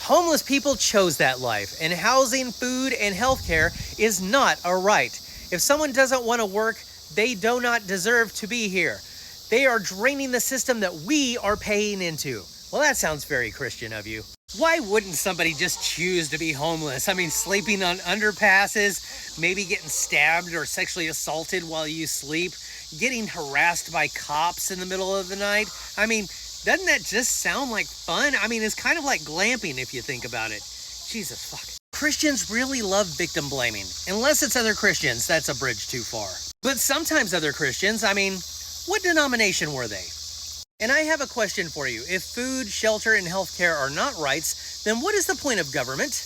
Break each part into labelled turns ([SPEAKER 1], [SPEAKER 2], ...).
[SPEAKER 1] Homeless people chose that life, and housing, food, and healthcare is not a right. If someone doesn't want to work, they do not deserve to be here. They are draining the system that we are paying into. Well, that sounds very Christian of you. Why wouldn't somebody just choose to be homeless? I mean, sleeping on underpasses, maybe getting stabbed or sexually assaulted while you sleep, getting harassed by cops in the middle of the night. I mean, doesn't that just sound like fun? I mean, it's kind of like glamping if you think about it. Jesus fuck. Christians really love victim blaming. Unless it's other Christians, that's a bridge too far. But sometimes other Christians, I mean, what denomination were they? And I have a question for you. If food, shelter, and healthcare are not rights, then what is the point of government?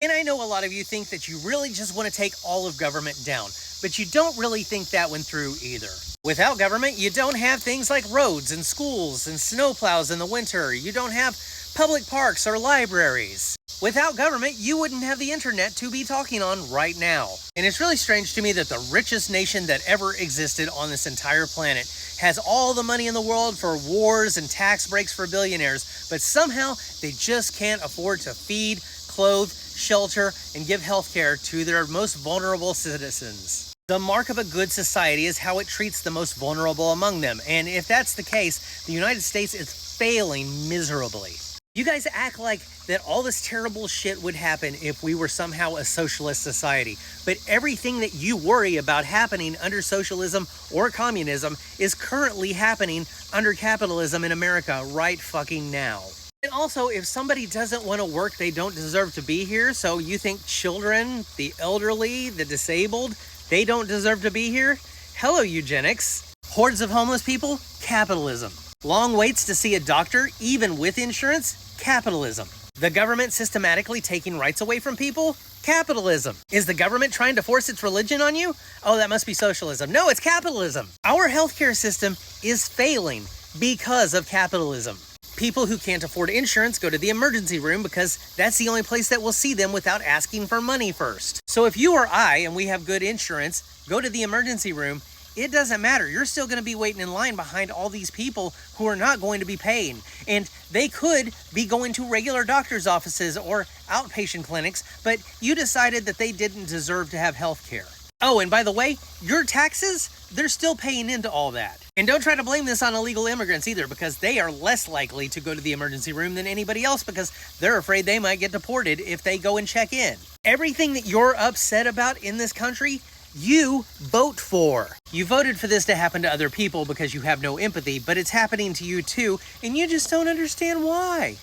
[SPEAKER 1] And I know a lot of you think that you really just want to take all of government down, but you don't really think that one through either. Without government, you don't have things like roads and schools and snowplows in the winter. You don't have public parks or libraries. Without government, you wouldn't have the internet to be talking on right now. And it's really strange to me that the richest nation that ever existed on this entire planet has all the money in the world for wars and tax breaks for billionaires, but somehow they just can't afford to feed, clothe, shelter, and give healthcare to their most vulnerable citizens. The mark of a good society is how it treats the most vulnerable among them, and if that's the case, the United States is failing miserably. You guys act like that all this terrible shit would happen if we were somehow a socialist society, but everything that you worry about happening under socialism or communism is currently happening under capitalism in America right fucking now. And also, if somebody doesn't want to work, they don't deserve to be here, so you think children, the elderly, the disabled, they don't deserve to be here? Hello, eugenics. Hordes of homeless people? Capitalism. Long waits to see a doctor, even with insurance? Capitalism. The government systematically taking rights away from people? Capitalism. Is the government trying to force its religion on you? Oh, that must be socialism. No, it's capitalism. Our healthcare system is failing because of capitalism. People who can't afford insurance go to the emergency room because that's the only place that will see them without asking for money first. So if you or I, and we have good insurance, go to the emergency room, it doesn't matter. You're still going to be waiting in line behind all these people who are not going to be paying. And they could be going to regular doctor's offices or outpatient clinics, but you decided that they didn't deserve to have health care. Oh, and by the way, your taxes, they're still paying into all that. And don't try to blame this on illegal immigrants either, because they are less likely to go to the emergency room than anybody else because they're afraid they might get deported if they go and check in. Everything that you're upset about in this country, you vote for. You voted for this to happen to other people because you have no empathy, but it's happening to you too, and you just don't understand why.